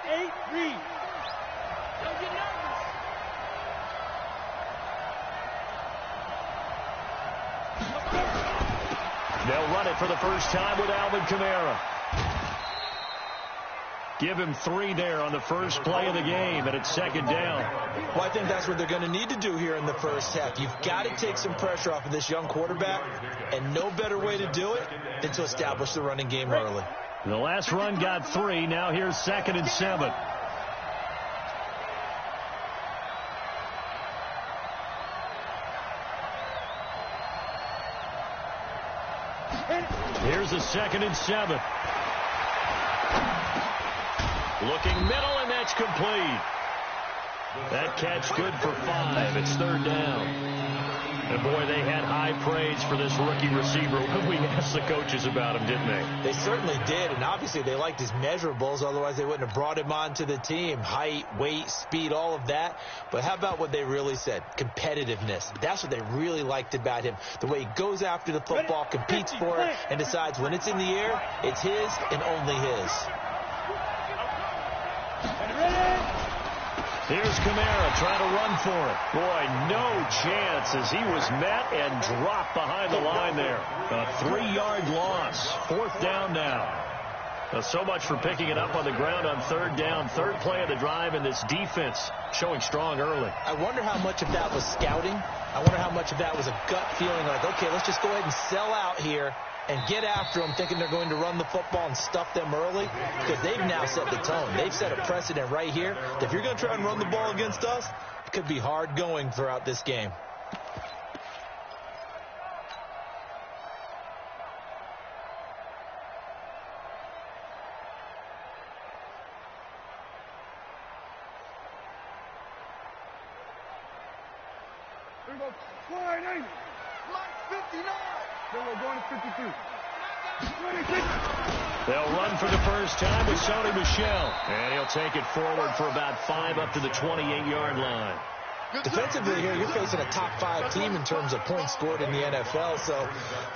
8-3. They'll run it for the first time with Alvin Kamara. Give him 3 there on the first play of the game, and it's second down. Well, I think that's what they're going to need to do here in the first half. You've got to take some pressure off of this young quarterback, and no better way to do it than to establish the running game early. The last run got 3. Now here's 2nd and 7. Here's a 2nd and 7. Looking middle, and that's complete. That catch good for 5. It's 3rd down. And, boy, they had high praise for this rookie receiver when we asked the coaches about him, didn't they? They certainly did, and obviously they liked his measurables. Otherwise, they wouldn't have brought him onto the team. Height, weight, speed, all of that. But how about what they really said? Competitiveness. That's what they really liked about him. The way he goes after the football, competes for it, and decides when it's in the air, it's his and only his. Here's Kamara trying to run for it. Boy, no chance as he was met and dropped behind the line there. A 3-yard loss. 4th down now. So much for picking it up on the ground on 3rd down. 3rd play of the drive, and this defense showing strong early. I wonder how much of that was scouting. I wonder how much of that was a gut feeling like, okay, let's just go ahead and sell out here and get after them, thinking they're going to run the football and stuff them early, because they've now set the tone. They've set a precedent right here that if you're going to try and run the ball against us, it could be hard going throughout this game. Here we go. Line 80. Line 59. Then we're going to 52. They'll run for the first time with Sony Michel. And he'll take it forward for about 5 up to the 28-yard line. Defensively here, you're facing a top 5 team in terms of points scored in the NFL. So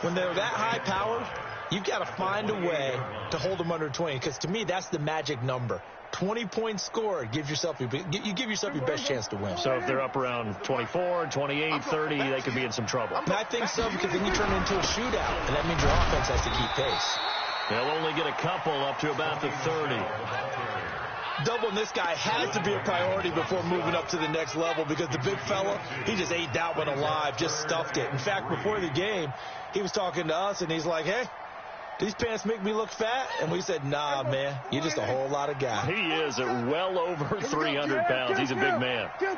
when they're that high-powered, you've got to find a way to hold them under 20. Because to me, that's the magic number. 20 points scored, you give yourself your best chance to win. So if they're up around 24, 28, 30, they could be in some trouble. And I think so, because then you turn it into a shootout, and that means your offense has to keep pace. They'll only get a couple up to about the 30. Doubling this guy has to be a priority before moving up to the next level, because the big fella, he just ate that one alive, just stuffed it. In fact, before the game, he was talking to us, and he's like, hey, these pants make me look fat? And we said, nah, man, you're just a whole lot of guy. He is at well over 300 pounds. He's a big man. Kill.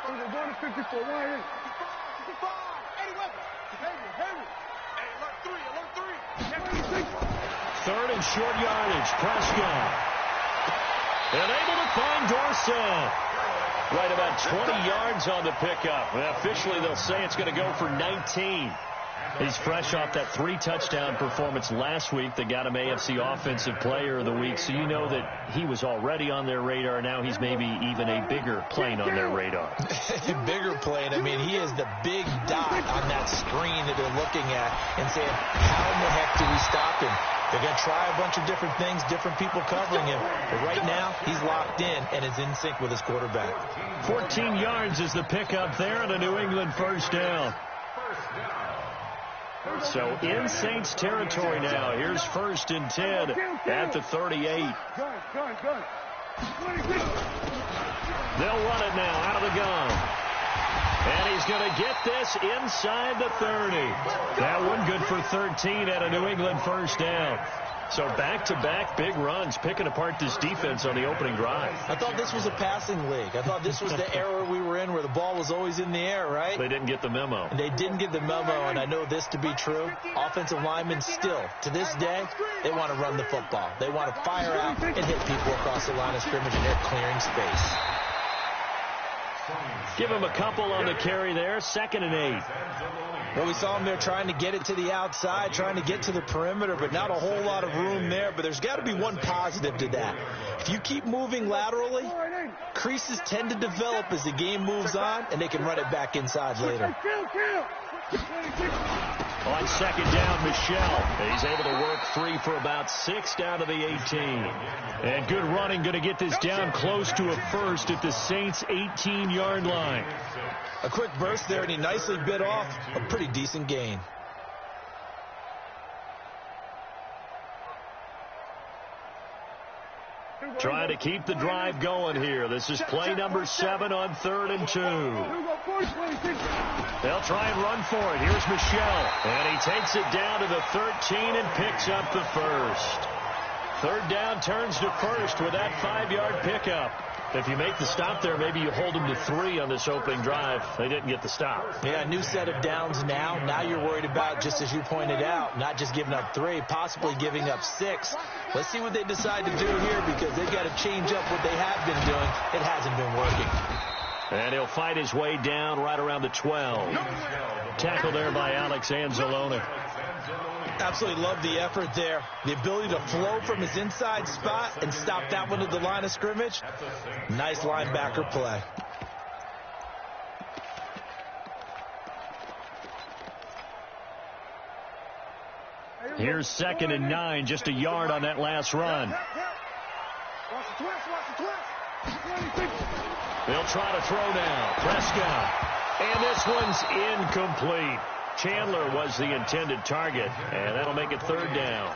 We're going to 54. Why 3rd and short yardage. Prescott. And able to find Dorsett. Right about 20 yards on the pickup. Well, officially, they'll say it's going to go for 19. He's fresh off that 3-touchdown performance last week that got him AFC Offensive Player of the Week. So you know that he was already on their radar. Now he's maybe even a bigger plane on their radar. Bigger plane. I mean, he is the big dot on that screen that they're looking at and saying, how in the heck do we stop him? They're going to try a bunch of different things, different people covering him. But right now, he's locked in and is in sync with his quarterback. 14 yards is the pickup there and a New England first down. So in Saints territory now. Here's 1st and 10 at the 38. They'll run it now out of the gun. And he's going to get this inside the 30. That one good for 13 at a New England first down. So back-to-back big runs, picking apart this defense on the opening drive. I thought this was a passing league. I thought this was the era we were in where the ball was always in the air, right? They didn't get the memo. And they didn't get the memo, and I know this to be true. Offensive linemen still, to this day, they want to run the football. They want to fire out and hit people across the line of scrimmage, and they're clearing space. Give him a couple on the carry there. 2nd and 8. Well, we saw him there trying to get it to the outside, trying to get to the perimeter, but not a whole lot of room there. But there's got to be one positive to that. If you keep moving laterally, creases tend to develop as the game moves on, and they can run it back inside later. On second down, Michel. He's able to work free for about 6 down to the 18. And good running, going to get this down close to a first at the Saints' 18-yard line. A quick burst there, and he nicely bit off a pretty decent gain. Trying to keep the drive going here. This is play number 7 on 3rd and 2. They'll try and run for it. Here's Michel. And he takes it down to the 13 and picks up the first. 3rd down turns to first with that 5-yard pickup. If you make the stop there, maybe you hold them to 3 on this opening drive. They didn't get the stop. Yeah, new set of downs now. Now you're worried about, just as you pointed out, not just giving up 3, possibly giving up 6. Let's see what they decide to do here, because they've got to change up what they have been doing. It hasn't been working. And he'll fight his way down right around the 12. Tackle there by Alex Anzalone. Absolutely love the effort there. The ability to flow from his inside spot and stop that one at the line of scrimmage. Nice linebacker play. Here's 2nd and 9, just a yard on that last run. They'll try to throw now. Prescott. And this one's incomplete. Chandler was the intended target, and that'll make it 3rd down.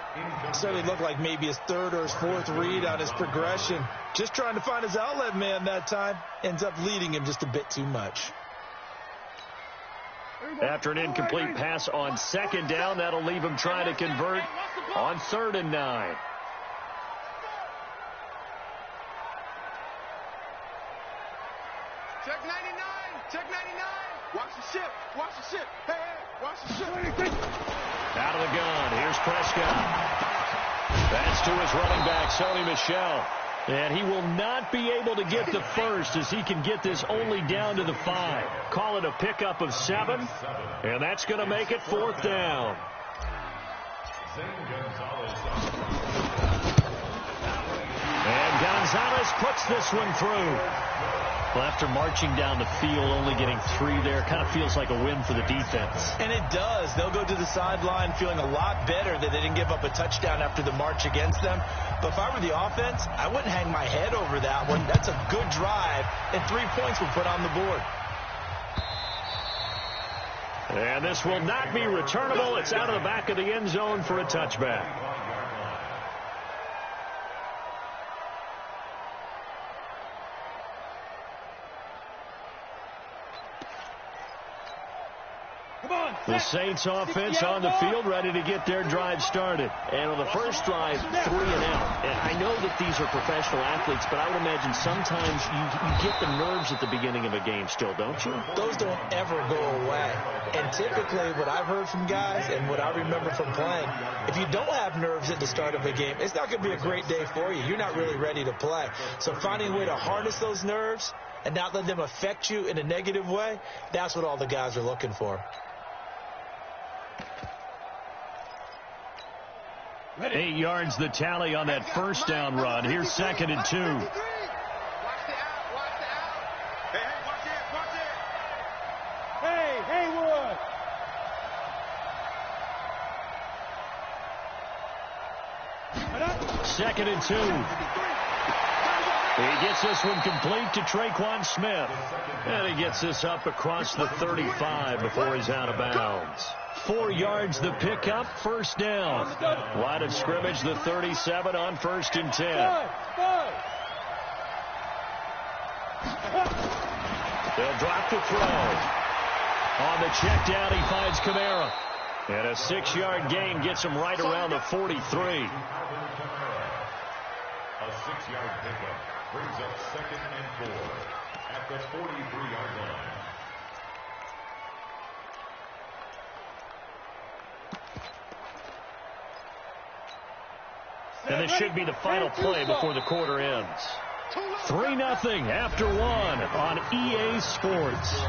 Certainly looked like maybe his 3rd or his 4th read on his progression. Just trying to find his outlet man that time. Ends up leading him just a bit too much. After an incomplete pass on 2nd down, that'll leave him trying to convert on 3rd and 9. Check 99. Check 99. Watch the ship. Watch the ship. Hey, hey, watch the ship. Out of the gun. Here's Prescott. That's to his running back, Sony Michel. And he will not be able to get the first, as he can get this only down to the 5. Call it a pickup of 7, and that's going to make it 4th down. And Gonzalez puts this one through. Well, after marching down the field, only getting 3 there, kind of feels like a win for the defense. And it does. They'll go to the sideline feeling a lot better that they didn't give up a touchdown after the march against them. But if I were the offense, I wouldn't hang my head over that one. That's a good drive, and 3 points were put on the board. And this will not be returnable. It's out of the back of the end zone for a touchback. The Saints offense on the field, ready to get their drive started. And on the first drive, 3 and out. And I know that these are professional athletes, but I would imagine sometimes you get the nerves at the beginning of a game still, don't you? Those don't ever go away. And typically what I've heard from guys and what I remember from playing, if you don't have nerves at the start of a game, it's not going to be a great day for you. You're not really ready to play. So finding a way to harness those nerves and not let them affect you in a negative way, that's what all the guys are looking for. 8 yards the tally on that first down run. Here's 2nd and 2. Watch the out. Watch the out. Hey, hey, watch it. Watch it. Hey, Haywood. 2nd and 2. He gets this one complete to Traquan Smith. And he gets this up across the 35 before he's out of bounds. 4 yards the pickup, first down. Line of scrimmage, the 37 on 1st and 10. They'll drop the throw. On the check down, he finds Kamara. And a 6-yard gain gets him right around the 43. A 6-yard pickup brings up 2nd and 4 at the 43-yard line. And this should be the final play before the quarter ends. 3-0 after 1 on EA Sports.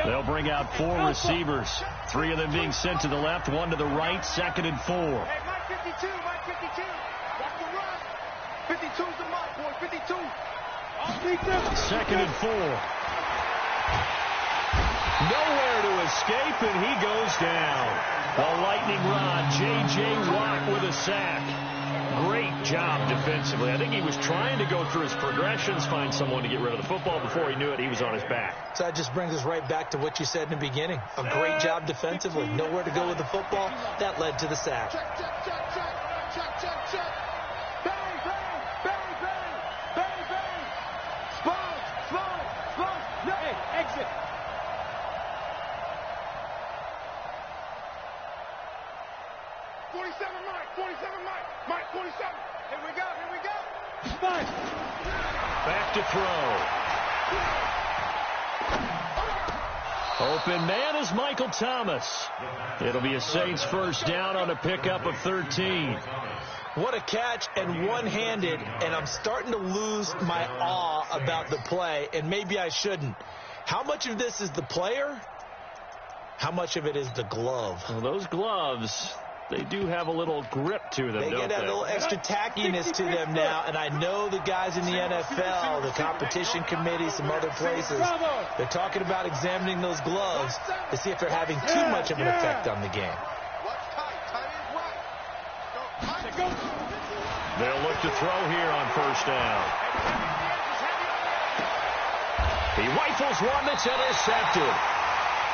They'll bring out 4 receivers. 3 of them being sent to the left, 1 to the right, 2nd and 4. Hey, Mike 52, Mike 52. Watch the run. 52's the mark, boy. 52. Second and 4. Nowhere to escape, and he goes down. The lightning rod, J.J. Watt with a sack. Great job defensively. I think he was trying to go through his progressions, find someone to get rid of the football. Before he knew it, he was on his back. So that just brings us right back to what you said in the beginning. A great job defensively. Nowhere to go with the football. That led to the sack. Check. Bang, bang, bang, bang, bang, bang. Spot. No, hey, exit. Mike, 47. Here we go. Spot. Back to throw. Open man is Michael Thomas. It'll be a Saints first down on a pickup of 13. What a catch, and one-handed, and I'm starting to lose my awe about the play, and maybe I shouldn't. How much of this is the player? How much of it is the glove? Well, those gloves, they do have a little grip to them, They don't get that they? little extra tackiness to them now, and I know the guys in the NFL, the competition committee, some other places, they're talking about examining those gloves to see if they're having too much of an effect on the game. They'll look to throw here on first down. He rifles one that's intercepted.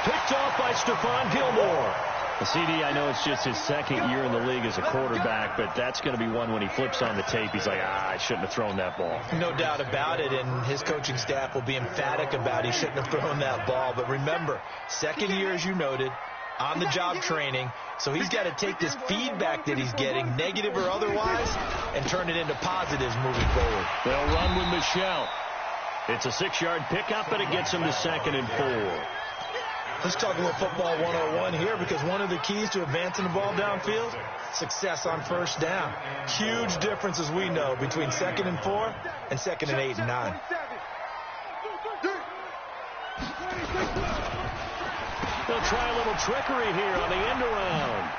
Picked off by Stephon Gilmore. The CD, I know it's just his second year in the league as a quarterback, but that's going to be one when he flips on the tape. He's like, I shouldn't have thrown that ball. No doubt about it, and his coaching staff will be emphatic about he shouldn't have thrown that ball. But remember, second year, as you noted, on-the-job training, so he's got to take this feedback that he's getting, negative or otherwise, and turn it into positives moving forward. They'll run with Michelle. It's a 6-yard pickup, and it gets him to second and 4. Let's talk a little football 101 here, because one of the keys to advancing the ball downfield, success on first down. Huge difference, as we know, between second and 4 and second and 8 and 9. They'll try a little trickery here on the end around.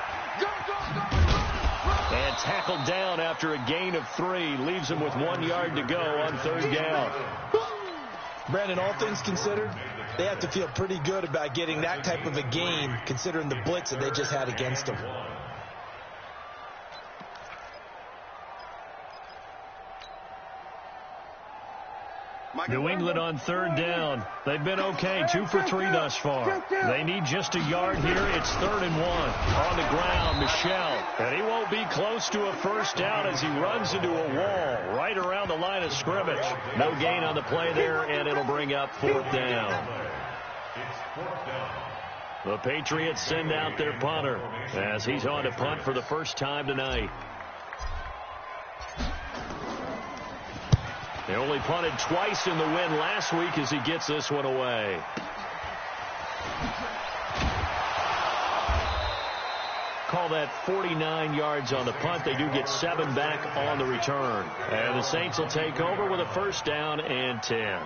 And tackled down after a gain of 3. Leaves him with 1 yard to go on third down. Brandon, all things considered, they have to feel pretty good about getting that type of a gain, considering the blitz that they just had against them. New England on third down. They've been okay, 2 for 3 thus far. They need just a yard here. It's 3rd and 1. On the ground, Michelle. And he won't be close to a first down as he runs into a wall right around the line of scrimmage. No gain on the play there, and it'll bring up 4th down. The Patriots send out their punter as he's on to punt for the first time tonight. They only punted twice in the win last week as he gets this one away. Call that 49 yards on the punt. They do get 7 back on the return. And the Saints will take over with a first down and 10.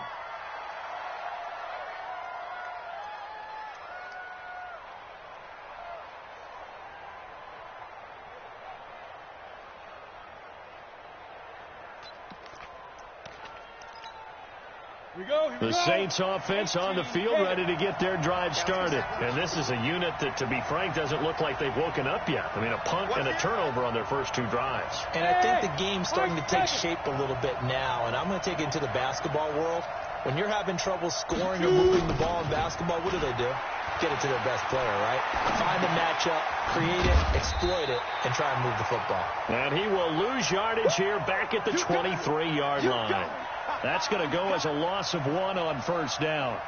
The Saints offense on the field, ready to get their drive started. And this is a unit that, to be frank, doesn't look like they've woken up yet. I mean, a punt and a turnover on their first 2 drives. And I think the game's starting to take shape a little bit now. And I'm going to take it into the basketball world. When you're having trouble scoring or moving the ball in basketball, what do? Get it to their best player, right? Find the matchup, create it, exploit it, and try and move the football. And he will lose yardage here back at the 23-yard line. That's going to go as a loss of 1 on first down.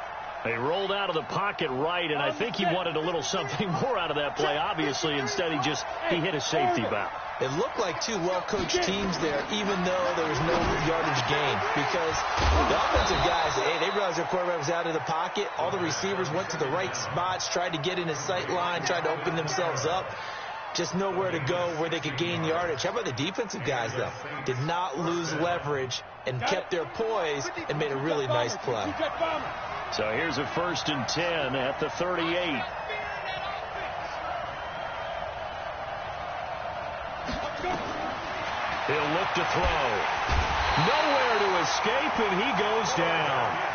They rolled out of the pocket right, and I think he wanted a little something more out of that play. Obviously, instead he hit a safety valve. It looked like 2 well-coached teams there, even though there was no yardage gain, because the offensive guys, they realized their quarterback was out of the pocket. All the receivers went to the right spots, tried to get in his sight line, tried to open themselves up. Just nowhere to go where they could gain yardage. How about the defensive guys, though? Did not lose leverage and kept their poise and made a really nice play. So here's a 1st and 10 at the 38. He'll look to throw. Nowhere to escape, and he goes down.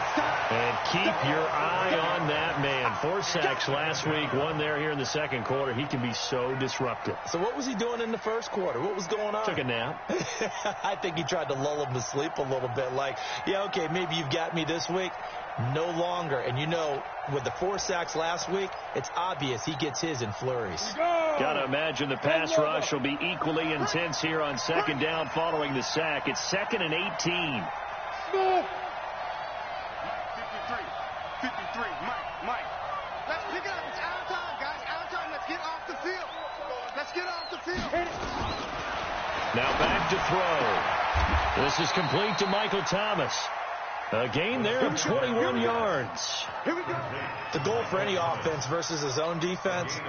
And keep your eye on that man. 4 sacks last week, 1 there here in the second quarter. He can be so disruptive. So what was he doing in the first quarter? What was going on? Took a nap. I think he tried to lull him to sleep a little bit. Like, yeah, okay, maybe you've got me this week. No longer. And, you know, with the 4 sacks last week, it's obvious he gets his in flurries. Got to imagine the pass rush will be equally intense here on second down following the sack. It's 2nd and 18. 53, Mike. Let's pick it up. It's out of time, guys. Out of time. Let's get off the field. Let's get off the field. Now back to throw. This is complete to Michael Thomas. A gain there of 21 yards. Here we go. The goal for any offense versus his own defense,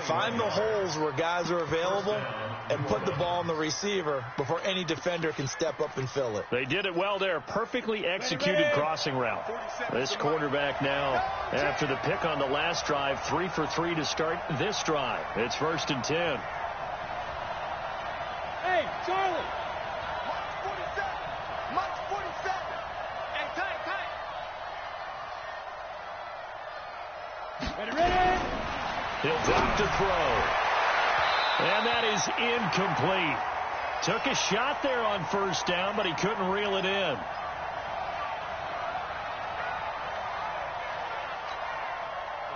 find the holes where guys are available and put the ball on the receiver before any defender can step up and fill it. They did it well there. Perfectly executed crossing route. This quarterback now, after the pick on the last drive, 3 for 3 to start this drive. It's 1st and 10. Hey, Charlie. Mike 47. Hey, tight. Ready? He'll drop to throw. And that is incomplete. Took a shot there on 1st down, but he couldn't reel it in.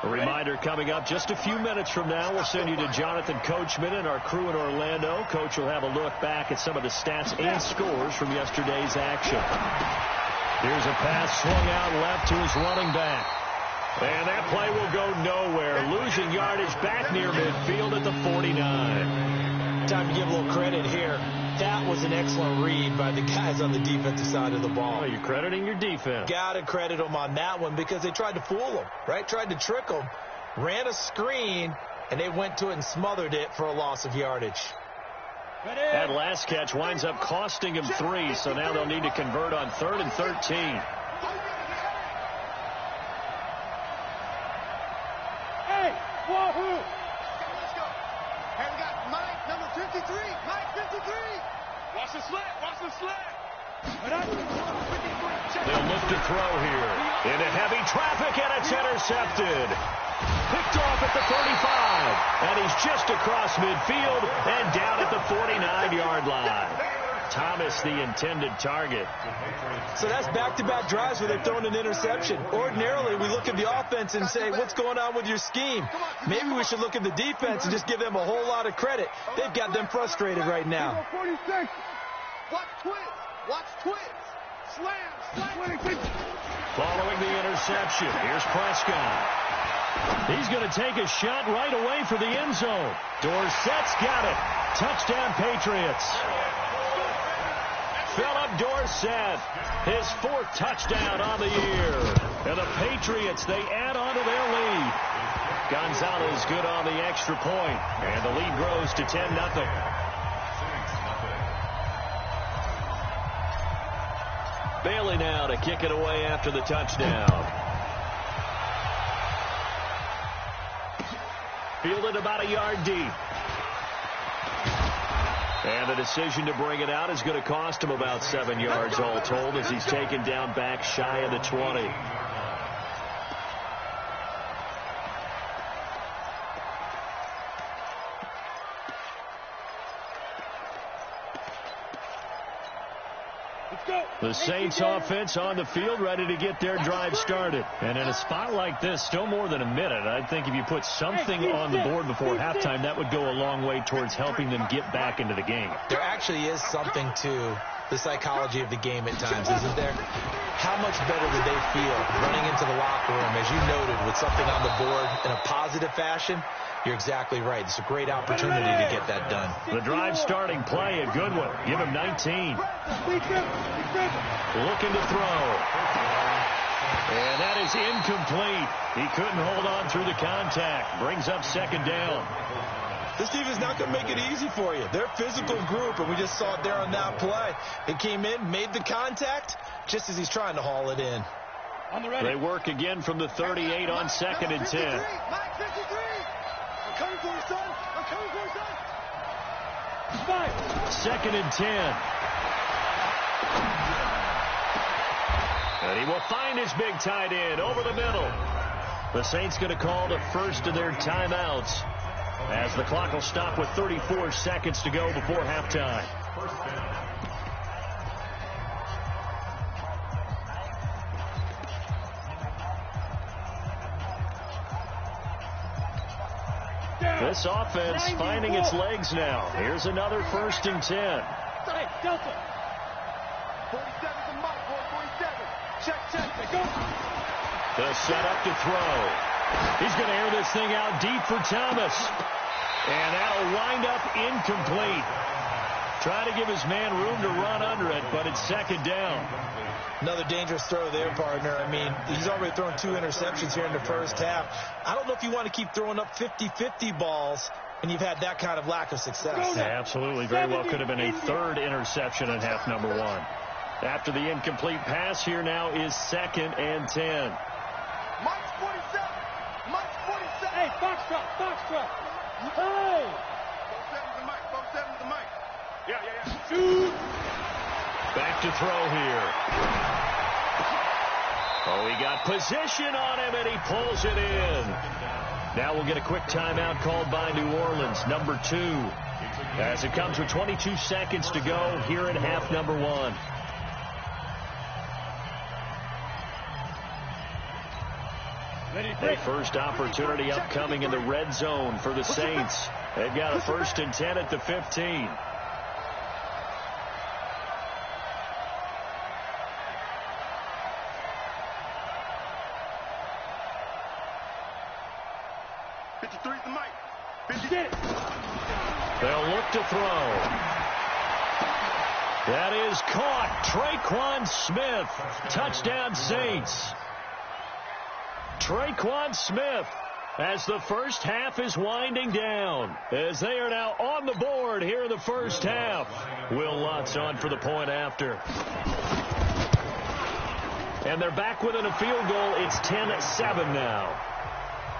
A reminder coming up just a few minutes from now. We'll send you to Jonathan Coachman and our crew in Orlando. Coach will have a look back at some of the stats and scores from yesterday's action. Here's a pass swung out left to his running back. And that play will go nowhere. Losing yardage back near midfield at the 49. Time to give a little credit here. That was an excellent read by the guys on the defensive side of the ball. Oh, you're crediting your defense. Got to credit them on that one because they tried to fool them, right? Tried to trick them. Ran a screen, and they went to it and smothered it for a loss of yardage. That last catch winds up costing him 3, so now they'll need to convert on 3rd and 13. Wahoo! Let's go. Here we got Mike, number 53. Mike, 53. Watch the slant. They'll look to throw here. Into heavy traffic, and it's intercepted. Picked off at the 35. And he's just across midfield and down at the 49-yard line. Thomas, the intended target. So that's back-to-back drives where they've thrown an interception. Ordinarily, we look at the offense and say, what's going on with your scheme? Maybe we should look at the defense and just give them a whole lot of credit. They've got them frustrated right now. 46. Watch twins. Slam. Following the interception, here's Prescott. He's going to take a shot right away for the end zone. Dorsett's got it. Touchdown, Patriots. Philip Dorsett, his 4th touchdown on the year. And the Patriots, they add on to their lead. Gonzalez good on the extra point. And the lead grows to 10-0. Bailey now to kick it away after the touchdown. Fielded about a yard deep. And the decision to bring it out is going to cost him about 7 yards all told as he's taken down back shy of the 20. The Saints offense on the field ready to get their drive started. And in a spot like this, still more than a minute, I think if you put something on the board before halftime, that would go a long way towards helping them get back into the game. There actually is something to the psychology of the game at times, isn't there? How much better would they feel running into the locker room, as you noted, with something on the board in a positive fashion? You're exactly right. It's a great opportunity to get that done. The drive starting play, a good one. Give him 19. Looking to throw. And that is incomplete. He couldn't hold on through the contact. Brings up 2nd down. This defense is not going to make it easy for you. They're a physical group, and we just saw it there on that play. It came in, made the contact, just as he's trying to haul it in. They work again from the 38 on 2nd and 10. 2nd and 10. And he will find his big tight end over the middle. The Saints going to call the first of their timeouts as the clock will stop with 34 seconds to go before halftime. This offense finding its legs now. Here's another 1st and 10. Hey, Delta. 47's a mark, boy. 47. Check. Go. The setup to throw. He's going to air this thing out deep for Thomas. And that'll wind up incomplete. Trying to give his man room to run under it, but it's 2nd down. Another dangerous throw there, partner. I mean, he's already thrown 2 interceptions here in the first half. I don't know if you want to keep throwing up 50-50 balls, and you've had that kind of lack of success. Yeah, absolutely. Very well could have been a 3rd interception in half number 1. After the incomplete pass, here now is 2nd and 10. Mike's 47. Mike's 47. Hey, Foxtrot. Hey. 47's the Mike. 47's the Mike. Yeah. Shoot. Back to throw here. Oh, he got position on him, and he pulls it in. Now we'll get a quick timeout called by New Orleans, number 2. As it comes with 22 seconds to go here in half number 1. A first opportunity upcoming in the red zone for the Saints. They've got a 1st and 10 at the 15. They'll look to throw. That is caught. Traquan Smith. Touchdown Saints. Traquan Smith as the first half is winding down. As they are now on the board here in the first half. Will Lutz on for the point after. And they're back within a field goal. It's 10-7 now.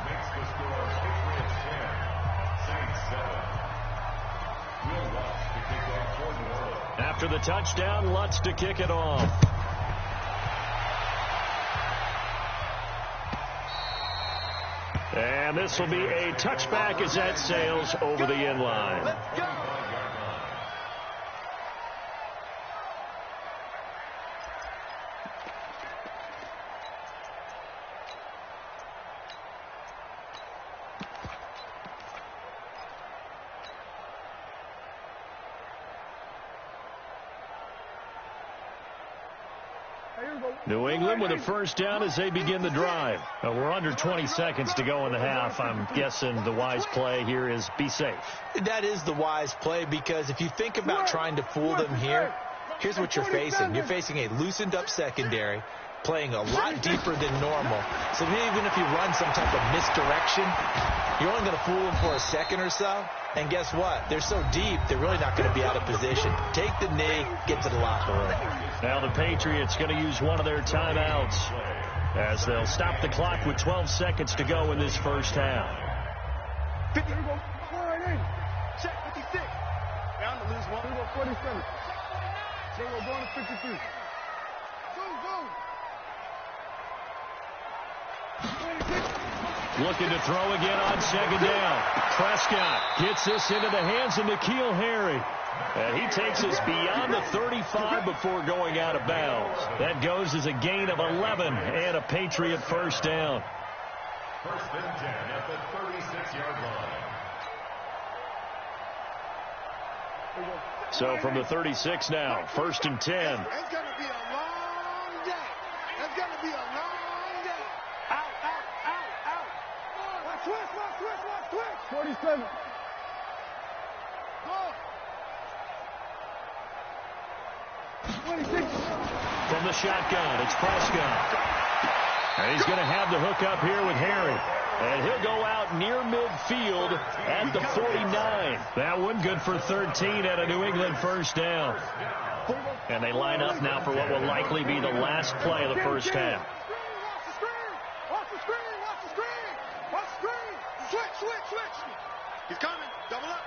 Makes the score Patriots 10, Saints 7. Will Lutz to kick off for New Orleans. After the touchdown, Lutz to kick it off. And this will be a touchback as that sails over the end line. Let's go. New England with a first down as they begin the drive. We're under 20 seconds to go in the half. I'm guessing the wise play here is be safe. That is the wise play, because if you think about trying to fool them here, here's what you're facing. You're facing a loosened up secondary, playing a lot deeper than normal. So even if you run some type of misdirection, you're only going to fool them for a second or so. And guess what? They're so deep, they're really not going to be out of position. Take the knee, get to the locker room. Now the Patriots going to use one of their timeouts as they'll stop the clock with 12 seconds to go in this first half. 50. Check 56. Down to lose one. 47. So we're going to 53. Go. Looking to throw again on 2nd down. Prescott gets this into the hands of N'Keal Harry. And he takes us beyond the 35 before going out of bounds. That goes as a gain of 11 and a Patriot first down. 1st and 10 at the 36-yard line. So from the 36 now, 1st and 10. It's going to be a long day. It's going to be a long day. Out. Watch twist. 47. Go. 26. From the shotgun, it's Prescott. And he's going to have the hook up here with Harry. And he'll go out near midfield at the 49. That one good for 13 at a New England first down. And they line up now for what will likely be the last play of the first half. Watch the screen. Switch. He's coming. Double up.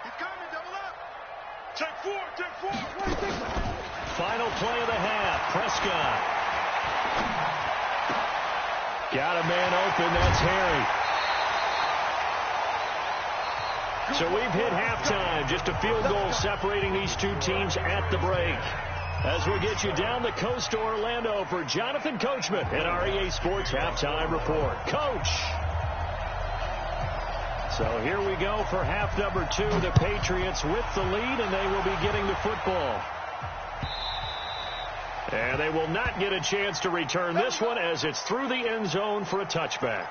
He's coming. Double up. Final play of the half. Prescott. Got a man open. That's Harry. So we've hit halftime. Just a field goal separating these two teams at the break. As we get you down the coast to Orlando for Jonathan Coachman and our EA Sports Halftime Report. Coach. So here we go for half number 2. The Patriots with the lead, and they will be getting the football. And they will not get a chance to return this one as it's through the end zone for a touchback.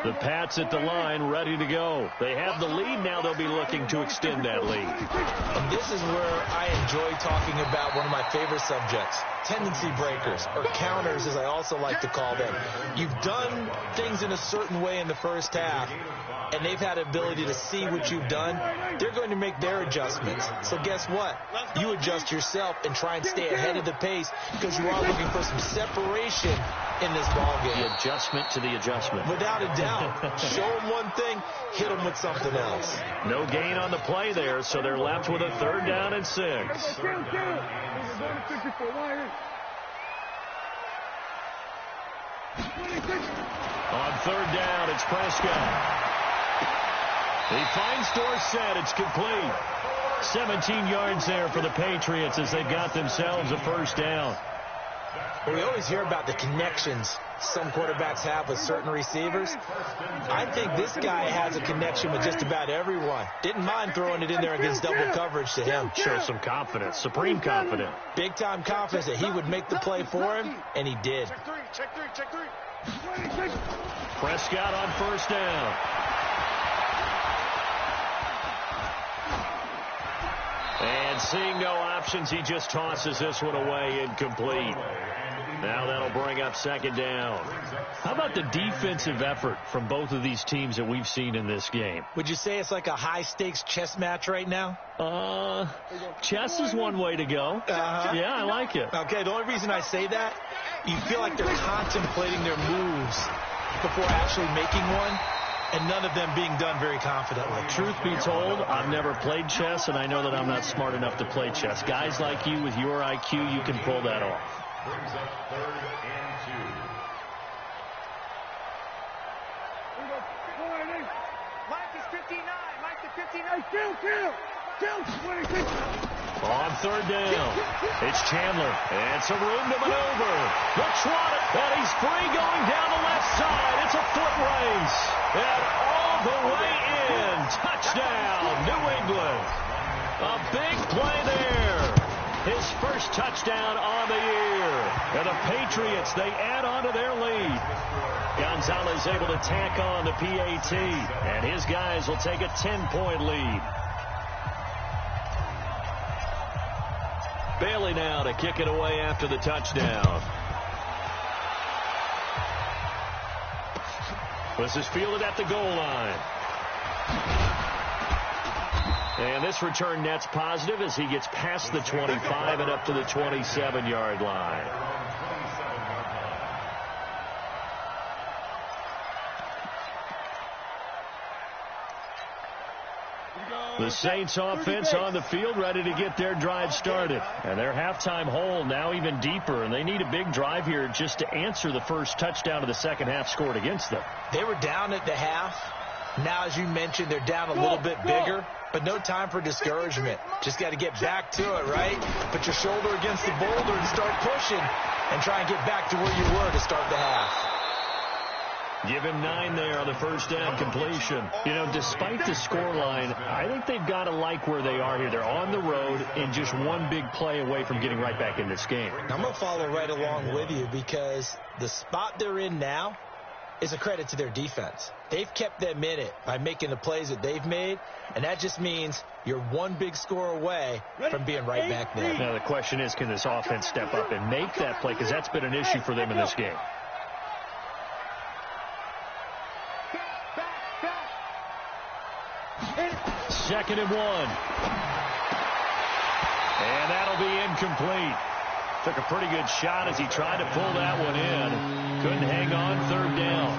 The Pats at the line, ready to go. They have the lead. Now they'll be looking to extend that lead. And this is where I enjoy talking about one of my favorite subjects, tendency breakers, or counters, as I also like to call them. You've done things in a certain way in the first half, and they've had ability to see what you've done. They're going to make their adjustments. So guess what? You adjust yourself and try and stay ahead of the pace because you are looking for some separation in this ballgame. The adjustment to the adjustment. Without a doubt. Show them one thing, hit them with something else. No gain on the play there, so they're left with a 3rd down and 6. On 3rd down, it's Prescott. He finds Dorsett. It's complete. 17 yards there for the Patriots as they've got themselves a 1st down. Well, we always hear about the connections some quarterbacks have with certain receivers. I think this guy has a connection with just about everyone. Didn't mind throwing it in there against double coverage to him. Shows some confidence, supreme confidence. Big-time confidence that he would make the play for him, and he did. Check three. Prescott on 1st down. And seeing no options, he just tosses this one away, incomplete. Now that'll bring up 2nd down. How about the defensive effort from both of these teams that we've seen in this game? Would you say it's like a high-stakes chess match right now? Chess is one way to go. Yeah, I like it. Okay, the only reason I say that, you feel like they're contemplating their moves before actually making one, and none of them being done very confidently. Truth be told, I've never played chess, and I know that I'm not smart enough to play chess. Guys like you with your IQ, you can pull that off. Brings up 3rd and 2. Mike is 59. Mike is 59. Kill. On 3rd down, it's Chandler. And some room to maneuver. Looks right, and he's free going down the left side. It's a foot race. And all the way in. Touchdown, New England. A big play there. His 1st touchdown on the year. And the Patriots, they add on to their lead. Gonzalez able to tack on the PAT. And his guys will take a 10-point lead. Bailey now to kick it away after the touchdown. This is fielded at the goal line. And this return net's positive as he gets past the 25 and up to the 27-yard line. The Saints offense on the field ready to get their drive started. And their halftime hole now even deeper. And they need a big drive here just to answer the first touchdown of the second half scored against them. They were down at the half. Now, as you mentioned, they're down a little bit bigger. But no time for discouragement. Just got to get back to it, right? Put your shoulder against the boulder and start pushing. And try and get back to where you were to start the half. Give him 9 there on the first down completion. You know, despite the scoreline, I think they've got to like where they are here. They're on the road and just one big play away from getting right back in this game. I'm going to follow right along with you because the spot they're in now is a credit to their defense. They've kept them in it by making the plays that they've made, and that just means you're one big score away from being right back there. Now the question is, can this offense step up and make that play? Because that's been an issue for them in this game. Second and 1. And that'll be incomplete. Took a pretty good shot as he tried to pull that one in. Couldn't hang on, third down.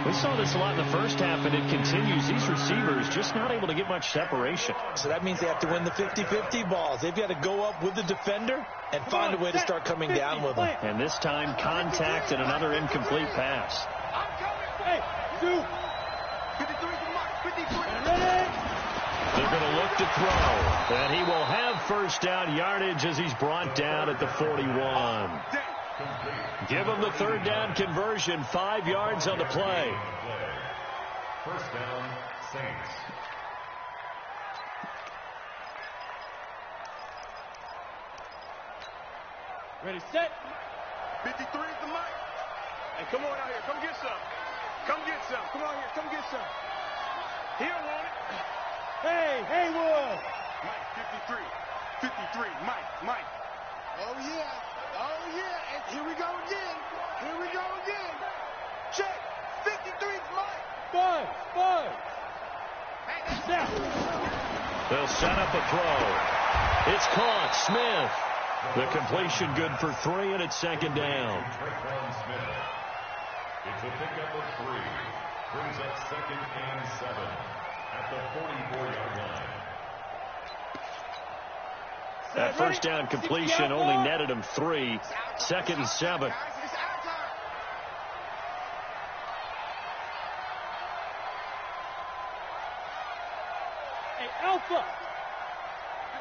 We saw this a lot in the first half, and it continues. These receivers just not able to get much separation. So that means they have to win the 50-50 balls. They've got to go up with the defender and find a way to start coming down with them. And this time, contact and another incomplete pass. Hey, 53 to Mike. 53. They're going to look to throw, and he will have first down yardage as he's brought down at the 41. Give him the third down conversion, 5 yards on the play. First down, Saints. Ready, set. 53 to Mike. Hey, come on out here. Come get some. Come get some. Come on here. Come get some. He don't want it. Hey, Haywood. Mike, 53. 53. Mike. Oh, yeah. And here we go again. Check. 53 is Mike. Five. Hey, that's down. They'll set up a throw. It's caught. Smith. The completion good for 3, and it's second down. It's a pickup of 3. Brings up 2nd and 7 at the 44-yard line. That first down completion only netted him 3. 2nd and 7. Hey, Alpha.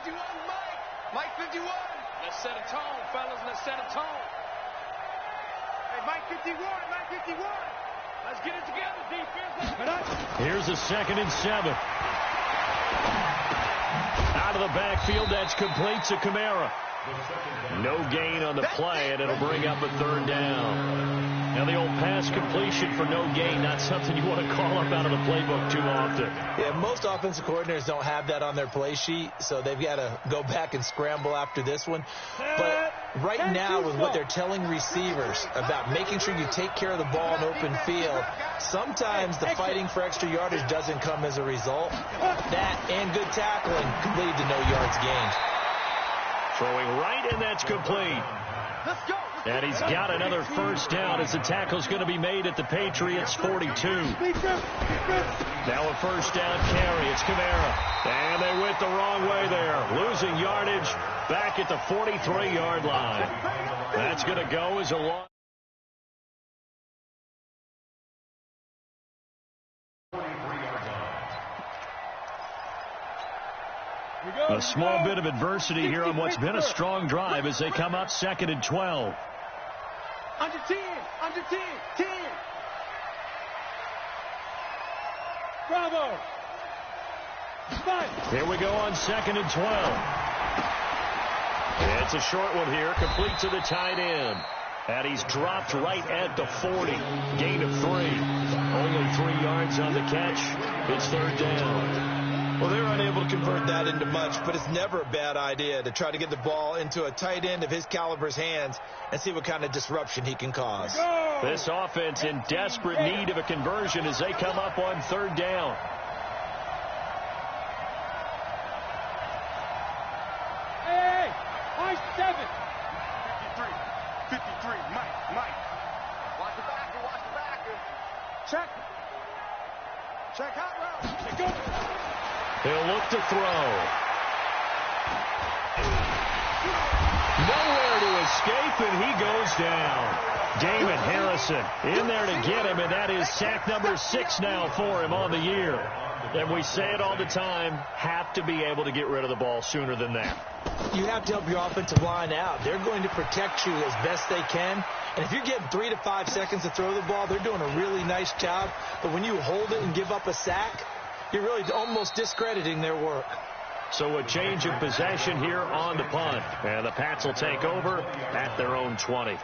51, Mike 51. Let's set a tone, fellas. Let's set a tone. Hey, Mike 51. Let's get it together, defense. Here's a 2nd and 7. Out of the backfield, that's complete to Kamara. No gain on the play, and it'll bring up a 3rd down. Now, the old pass completion for no gain, not something you want to call up out of the playbook too often. Yeah, most offensive coordinators don't have that on their play sheet, so they've got to go back and scramble after this one. But right now, with what they're telling receivers about making sure you take care of the ball in open field, sometimes the fighting for extra yardage doesn't come as a result. That and good tackling could lead to no yards gained. Throwing right, and that's complete. Let's go. And he's got another first down as the tackle's going to be made at the Patriots' 42. Now a first down carry. It's Kamara. And they went the wrong way there. Losing yardage back at the 43-yard line. That's going to go as a long. A small bit of adversity here on what's been a strong drive as they come up 2nd and 12. Under 10. 10. Bravo. Here we go on 2nd and 12. It's a short one here, complete to the tight end. And he's dropped right at the 40. Gain of 3. Only 3 yards on the catch. It's 3rd down. Well, they were unable to convert that into much, but it's never a bad idea to try to get the ball into a tight end of his caliber's hands and see what kind of disruption he can cause. This offense in desperate need of a conversion as they come up on 3rd down. Hey, high 7. 53, Mike. Watch the backer. Check out route. Go. He'll look to throw. Nowhere to escape, and he goes down. Damon Harrison in there to get him, and that is sack number 6 now for him on the year. And we say it all the time, have to be able to get rid of the ball sooner than that. You have to help your offensive line out. They're going to protect you as best they can. And if you're getting 3 to 5 seconds to throw the ball, they're doing a really nice job. But when you hold it and give up a sack, you're really almost discrediting their work. So a change of possession here on the punt. And the Pats will take over at their own 20.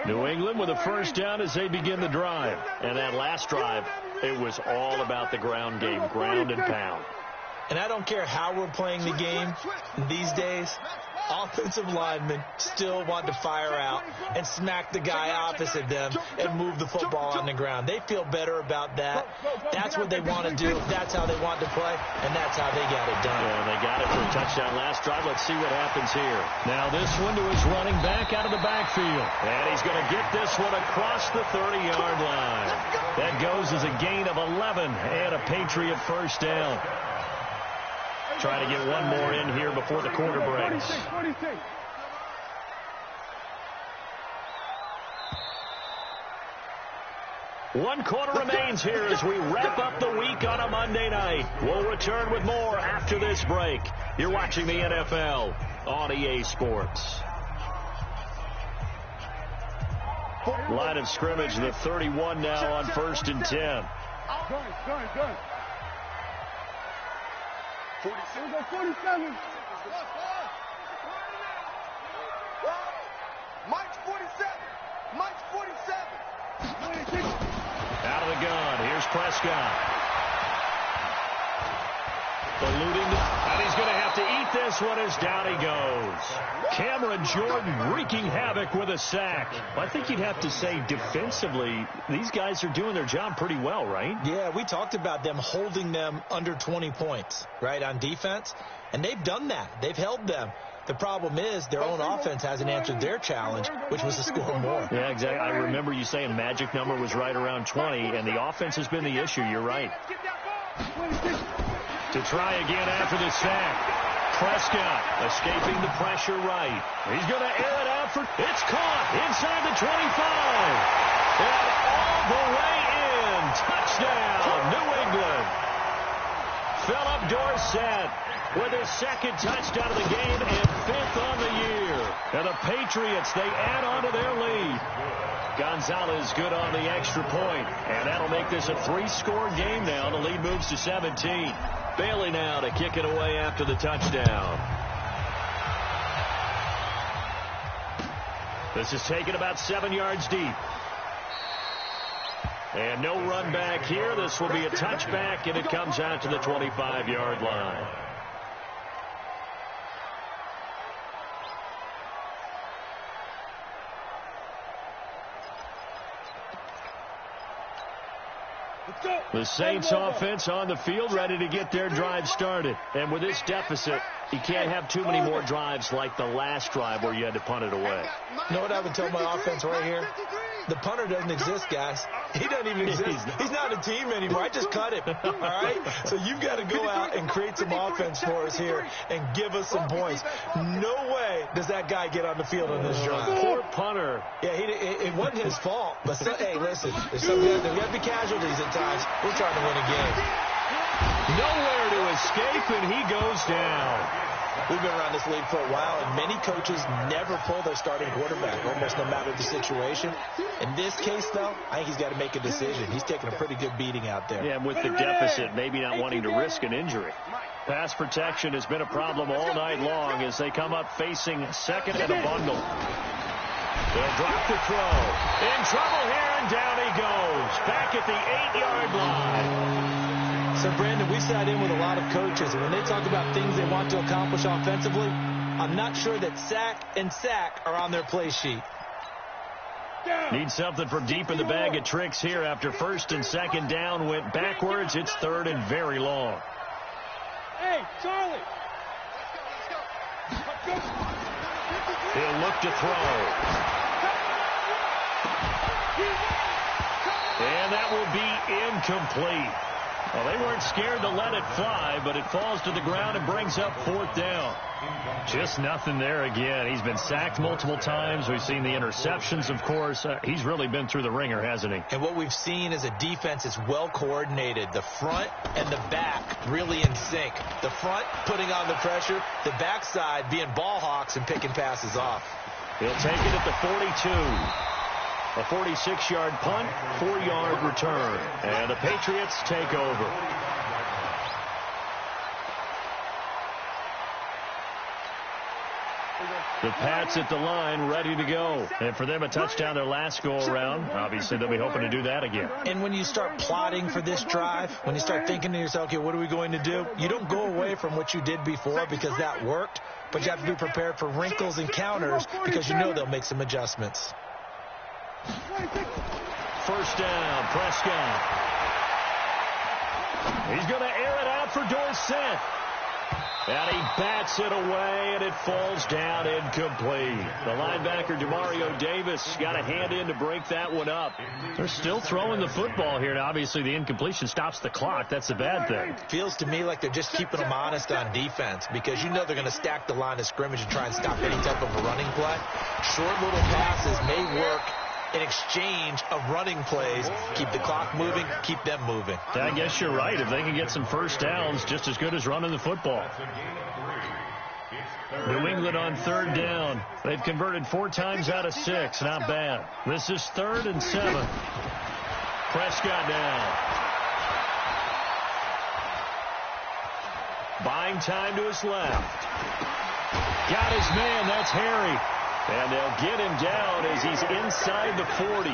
New England with a first down as they begin the drive. And that last drive, it was all about the ground game, ground and pound. And I don't care how we're playing the game these days, offensive linemen still want to fire out and smack the guy opposite them and move the football on the ground. They feel better about that. That's what they want to do. That's how they want to play, and that's how they got it done. Yeah, they got it for a touchdown last drive. Let's see what happens here. Now this one to his running back out of the backfield. And he's going to get this one across the 30-yard line. That goes as a gain of 11 and a Patriot first down. Try to get one more in here before the quarter breaks. 46. One quarter remains here as we wrap up the week on a Monday night. We'll return with more after this break. You're watching the NFL on EA Sports. Line of scrimmage, the 31 now on 1st and 10. Gun. 47. Mike's 47. Out of the gun. Here's Prescott. Eluding, and he's going to have to eat this one as down he goes. Cameron Jordan wreaking havoc with a sack. I think you'd have to say defensively, these guys are doing their job pretty well, right? Yeah, we talked about them holding them under 20 points, right, on defense. And they've done that. They've held them. The problem is their own offense hasn't answered their challenge, which was to score more. Yeah, exactly. I remember you saying magic number was right around 20, and the offense has been the issue. You're right. To try again after the sack. Prescott escaping the pressure right. He's going to air it out for... It's caught inside the 25. And all the way in. Touchdown, New England. Philip Dorsett with his second touchdown of the game and 5th on the year. And the Patriots, they add on to their lead. Gonzalez good on the extra point. And that'll make this a 3-score game now. The lead moves to 17. Bailey now to kick it away after the touchdown. This is taken about 7 yards deep. And no run back here. This will be a touchback, and it comes out to the 25-yard line. The Saints offense on the field, ready to get their drive started. And with this deficit, you can't have too many more drives like the last drive where you had to punt it away. You know what I would tell my offense right here? The punter doesn't exist, guys. He doesn't even exist. He's not a team anymore. I just cut him. All right? So you've got to go out and create some offense for us here and give us some points. No way does that guy get on the field on this drive. Poor punter. Yeah, it wasn't his fault. But, hey, listen, there's got to be casualties at times. We're trying to win a game. Nowhere to escape, and he goes down. We've been around this league for a while, and many coaches never pull their starting quarterback, almost no matter the situation. In this case, though, I think he's got to make a decision. He's taking a pretty good beating out there. Yeah, with the deficit, maybe not wanting to risk an injury. Pass protection has been a problem all night long as they come up facing second and a bundle. They'll drop the throw. In trouble here, and down he goes. Back at the 8-yard line. So, Brandon, we sat in with a lot of coaches, and when they talk about things they want to accomplish offensively, I'm not sure that sack and sack are on their play sheet. Need something from deep in the bag of tricks here after 1st and 2nd down went backwards. It's 3rd and very long. Hey, Charlie. He'll look to throw. And that will be incomplete. Well, they weren't scared to let it fly, but it falls to the ground and brings up 4th down. Just nothing there again. He's been sacked multiple times. We've seen the interceptions, of course. He's really been through the ringer, hasn't he? And what we've seen is a defense is well coordinated. The front and the back really in sync. The front putting on the pressure, the backside being ball hawks and picking passes off. He'll take it at the 42. A 46-yard punt, 4-yard return. And the Patriots take over. Okay. The Pats at the line, ready to go. And for them, a touchdown their last go-around. Obviously, they'll be hoping to do that again. And when you start plotting for this drive, when you start thinking to yourself, okay, what are we going to do? You don't go away from what you did before because that worked, but you have to be prepared for wrinkles and counters because you know they'll make some adjustments. First down, Prescott. He's going to air it out for Dorsett. And he bats it away, and it falls down incomplete. The linebacker, Demario Davis, got a hand in to break that one up. They're still throwing the football here, and obviously the incompletion stops the clock. That's a bad thing. Feels to me like they're just keeping them honest on defense because you know they're going to stack the line of scrimmage and try and stop any type of a running play. Short little passes may work in exchange of running plays. Keep the clock moving, keep them moving. I guess you're right. If they can get some first downs, just as good as running the football. New England on third down. They've converted 4 times out of 6. Not bad. This is 3rd and 7. Prescott now. Buying time to his left. Got his man. That's Harry. And they'll get him down as he's inside the 40.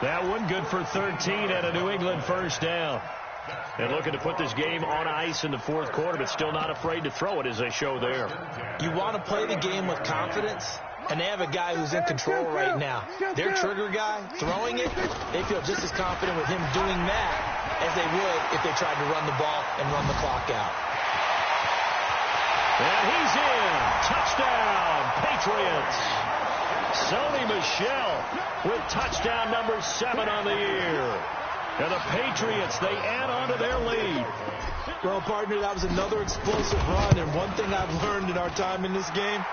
That one good for 13 and a New England first down. And looking to put this game on ice in the 4th quarter, but still not afraid to throw it as they show there. You want to play the game with confidence, and they have a guy who's in control right now. Their trigger guy, throwing it, they feel just as confident with him doing that as they would if they tried to run the ball and run the clock out. And he's in. Touchdown, Patriots. Sony Michel with touchdown number 7 on the year. And the Patriots, they add on to their lead. Well, partner, that was another explosive run. And one thing I've learned in our time in this game,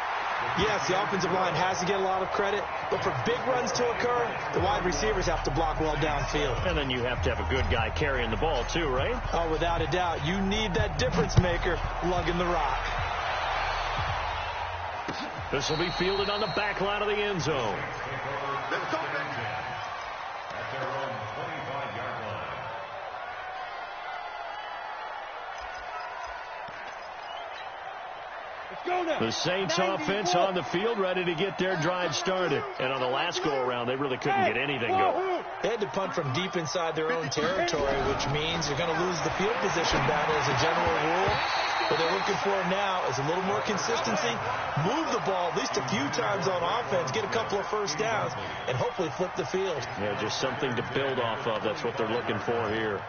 yes, the offensive line has to get a lot of credit, but for big runs to occur, the wide receivers have to block well downfield. And then you have to have a good guy carrying the ball too, right? Oh, without a doubt. You need that difference maker lugging the rock. This will be fielded on the back line of the end zone. The Saints offense on the field, ready to get their drive started. And on the last go-around, they really couldn't get anything going. They had to punt from deep inside their own territory, which means you're going to lose the field position battle as a general rule. What they're looking for now is a little more consistency, move the ball at least a few times on offense, get a couple of first downs, and hopefully flip the field. Yeah, just something to build off of. That's what they're looking for here.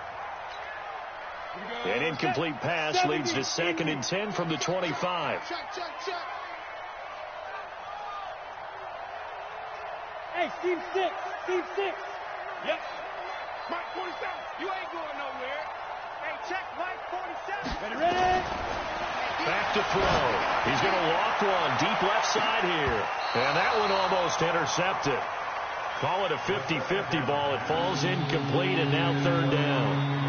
An incomplete pass leads to 2nd and 10 from the 25. Hey, Steve 6. Steve 6. Yep. Mike 47. You ain't going nowhere. Hey, check Mike 47. Ready? Back to throw. He's going to loft one deep left side here. And that one almost intercepted. Call it a 50-50 ball. It falls incomplete, and now 3rd down.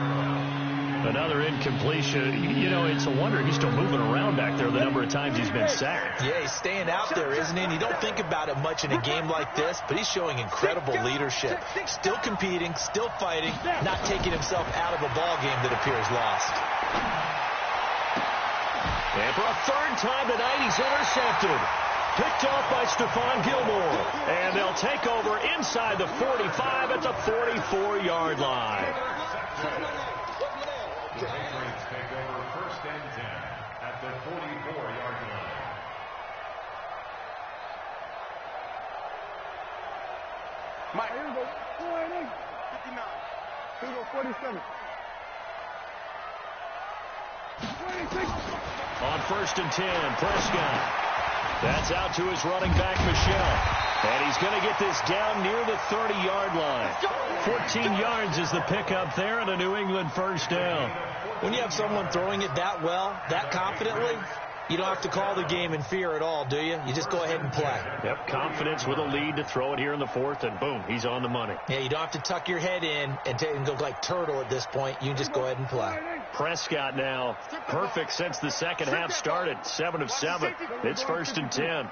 Another incompletion. You know, it's a wonder he's still moving around back there the number of times he's been sacked. Yeah, he's staying out there, isn't he? And you don't think about it much in a game like this, but he's showing incredible leadership. Still competing, still fighting, not taking himself out of a ball game that appears lost. And for a 3rd time tonight, he's intercepted. Picked off by Stephon Gilmore. And they'll take over inside the 45 at the 44-yard line. The Patriots take over 1st and 10 at the 44-yard line. Mike, here we go. 59. Here we go, 47. 26. On 1st and 10, Prescott. That's out to his running back, Michel. And he's going to get this down near the 30-yard line. 14 yards is the pickup there and a New England first down. When you have someone throwing it that well, that confidently, you don't have to call the game in fear at all, do you? You just go ahead and play. Yep, confidence with a lead to throw it here in the 4th, and boom, he's on the money. Yeah, you don't have to tuck your head in and go like turtle at this point. You just go ahead and play. Prescott now, perfect since the second half started. 7 of 7. It's 1st and 10.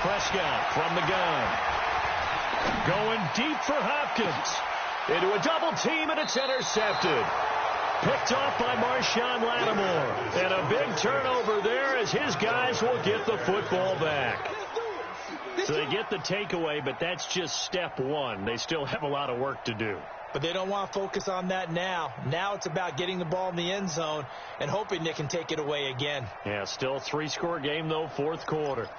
Prescott from the gun. Going deep for Hopkins. Into a double team, and it's intercepted. picked off by Marshawn Lattimore. And a big turnover there as his guys will get the football back. So they get the takeaway, but that's just step one. They still have a lot of work to do. But they don't want to focus on that now. Now it's about getting the ball in the end zone and hoping they can take it away again. Yeah, still a 3-score game, though, fourth quarter.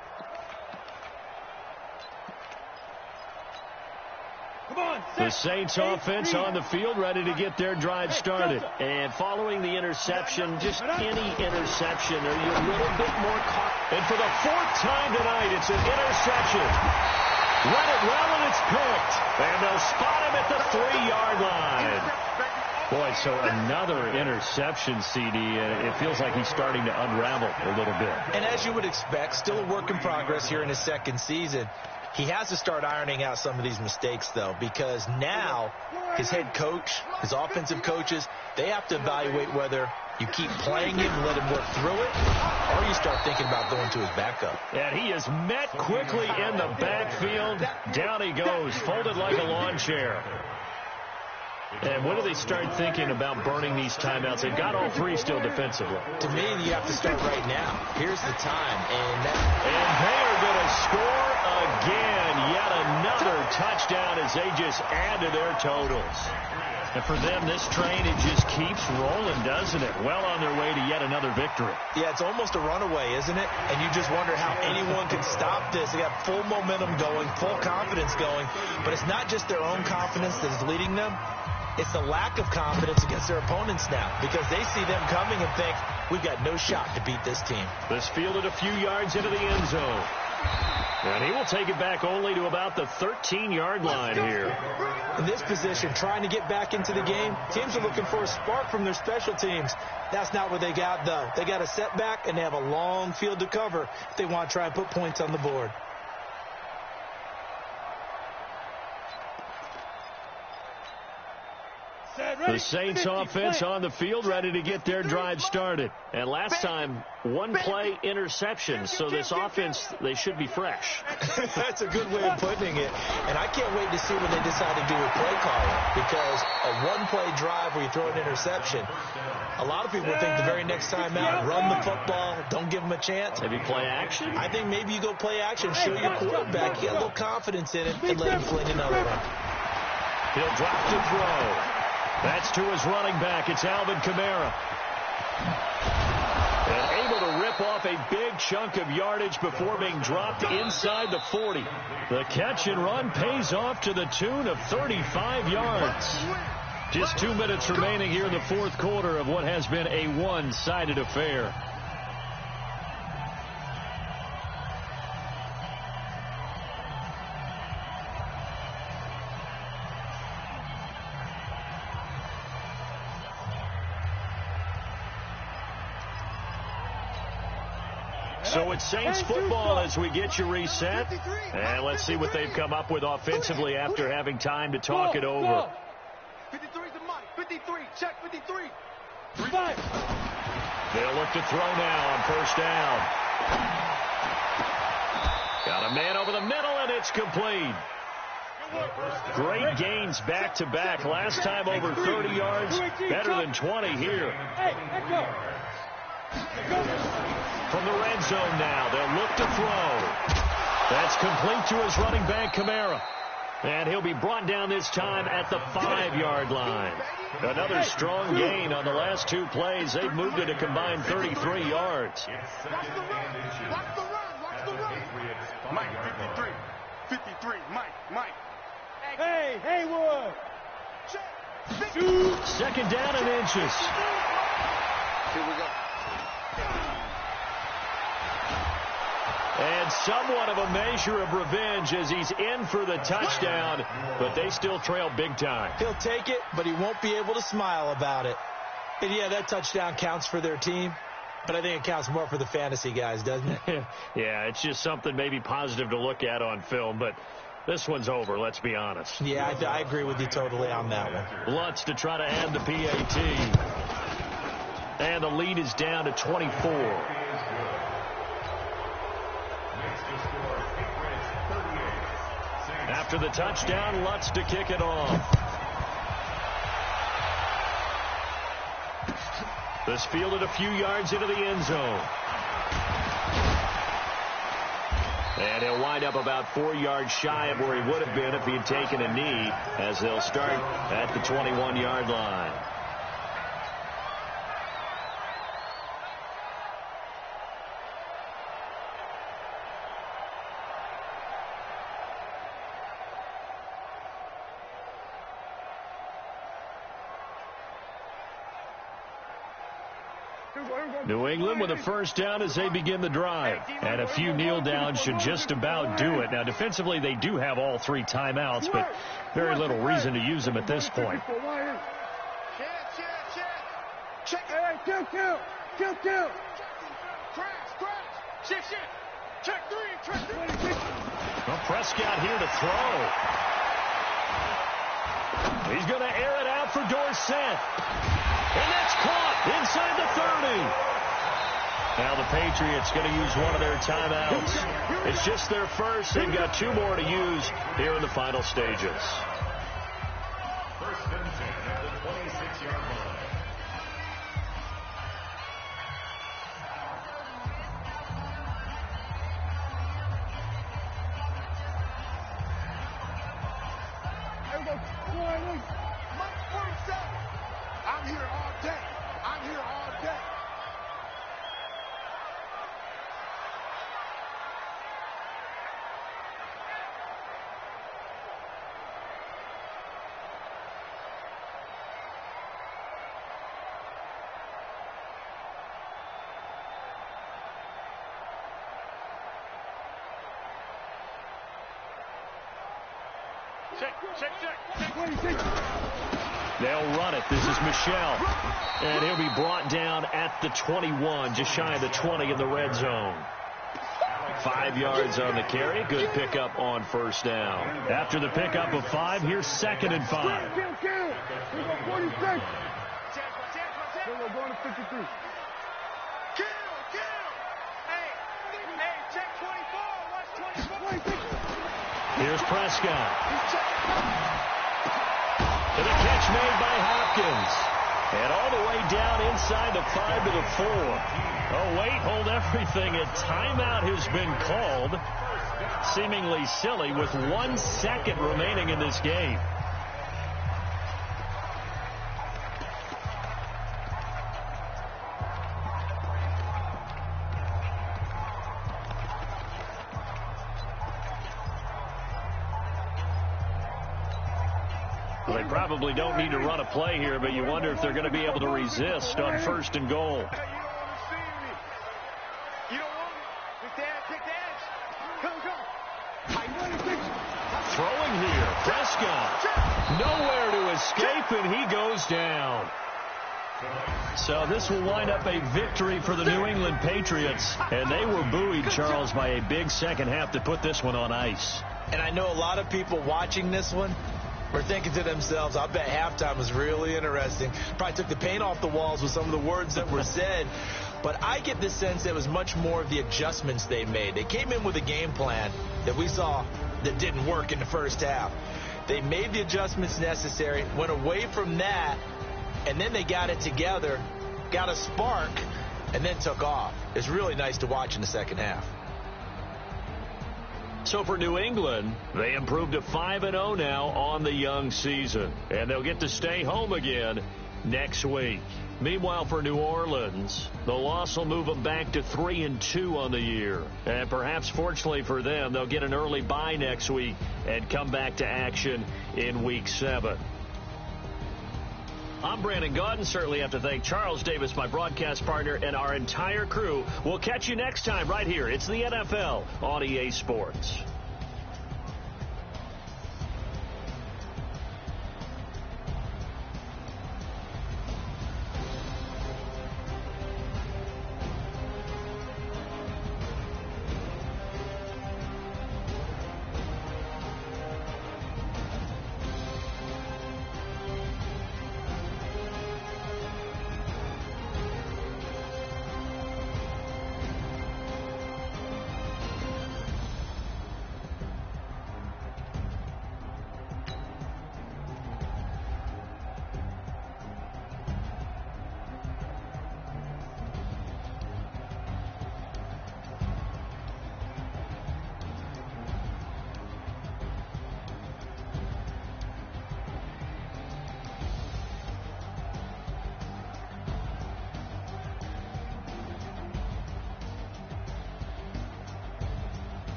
The Saints offense on the field, ready to get their drive started. And following the interception, just any interception, are you a little bit more caught? And for the fourth time tonight, it's an interception. Run it well, and it's picked. And they'll spot him at the 3-yard line. Boy, so another interception, CD. It feels like he's starting to unravel a little bit. And as you would expect, still a work in progress here in his second season. He has to start ironing out some of these mistakes, though, because now his head coach, his offensive coaches, they have to evaluate whether you keep playing him, let him work through it, or you start thinking about going to his backup. And he is met quickly in the backfield. Down he goes, folded like a lawn chair. And when do they start thinking about burning these timeouts? They've got all three still defensively. To me, you have to start right now. Here's the time. And they are going to score again. Yet another touchdown as they just add to their totals. And for them, this train, it just keeps rolling, doesn't it? Well on their way to yet another victory. Yeah, it's almost a runaway, isn't it? And you just wonder how anyone can stop this. They got full momentum going, full confidence going. But it's not just their own confidence that is leading them. It's the lack of confidence against their opponents now, because they see them coming and think, we've got no shot to beat this team. This fielded a few yards into the end zone. And he will take it back only to about the 13-yard line here. In this position, trying to get back into the game, teams are looking for a spark from their special teams. That's not what they got, though. They got a setback, and they have a long field to cover if they want to try and put points on the board. The Saints offense on the field, ready to get their drive started. And last time, one play interception. So this offense, they should be fresh. That's a good way of putting it. And I can't wait to see what they decide to do with play calling, because a one-play drive where you throw an interception, a lot of people think the very next time out, run the football, don't give them a chance. Maybe play action? I think maybe you go play action, show your quarterback, you got a little confidence in it, and let him fling another one. He'll drop to throw. That's to his running back. It's Alvin Kamara. And able to rip off a big chunk of yardage before being dropped inside the 40. The catch and run pays off to the tune of 35 yards. Just 2 minutes remaining here in the fourth quarter of what has been a one-sided affair. So it's Saints football as we get you reset. And let's see what they've come up with offensively after having time to talk it over. 53 to Mike. 53. Check 53. They'll look to throw now on first down. Got a man over the middle, and it's complete. Great gains back-to-back. Last time over 30 yards. Better than 20 here. From the red zone now, they'll look to throw. That's complete to his running back, Kamara. And he'll be brought down this time at the 5-yard line. Another strong gain on the last two plays. They've moved it a combined 33 yards. Watch the run. Watch the run. Mike, 53. 53. Mike. Hey, Haywood. Check. Second down and inches. Here we go. And somewhat of a measure of revenge as he's in for the touchdown, but they still trail big time. He'll take it, but he won't be able to smile about it. And yeah, that touchdown counts for their team, but I think it counts more for the fantasy guys, doesn't it? Yeah, it's just something maybe positive to look at on film, but this one's over, let's be honest. Yeah, I agree with you totally on that one. Lutz to try to add the PAT. And the lead is down to 24. After the touchdown, Lutz to kick it off. This fielded a few yards into the end zone. And he'll wind up about 4 yards shy of where he would have been if he had taken a knee, as they'll start at the 21-yard line. New England with a first down as they begin the drive. And a few kneel downs should just about do it. Now, defensively, they do have all 3 timeouts, but very little reason to use them at this point. Check. Hey, kill. Crash. Shit. Check 3. Well, Prescott here to throw. He's going to air it out for Dorsett. And that's caught inside the 30. Now the Patriots going to use one of their timeouts. It's just their first. They've got 2 more to use here in the final stages. First and 10 at the 26-yard line. I'm here all day. Check. They'll run it. This is Michel. And he'll be brought down at the 21, just shy of the 20 in the red zone. 5 yards on the carry. Good pickup on first down. After the pickup of 5, here's 2nd and 5. We're going 46. We're going to 53. Kill. Hey, check 24. Watch 24. Here's Prescott. And a catch made by Hopkins. And all the way down inside the 5 to the 4. Oh, wait, hold everything. A timeout has been called. Seemingly silly with 1 second remaining in this game. They probably don't need to run a play here, but you wonder if they're going to be able to resist on 1st and goal. You don't want me. Take the edge. Come. Throwing here, Prescott. Nowhere to escape, and he goes down. So this will wind up a victory for the New England Patriots. And they were buoyed, Charles, by a big second half to put this one on ice. And I know a lot of people watching this one were thinking to themselves, I bet halftime was really interesting. Probably took the paint off the walls with some of the words that were said. But I get the sense it was much more of the adjustments they made. They came in with a game plan that we saw that didn't work in the first half. They made the adjustments necessary, went away from that, and then they got it together, got a spark, and then took off. It's really nice to watch in the second half. So for New England, they improved to 5-0 now on the young season. And they'll get to stay home again next week. Meanwhile, for New Orleans, the loss will move them back to 3-2 on the year. And perhaps fortunately for them, they'll get an early bye next week and come back to action in Week 7. I'm Brandon Gaudin. Certainly have to thank Charles Davis, my broadcast partner, and our entire crew. We'll catch you next time right here. It's the NFL on EA Sports.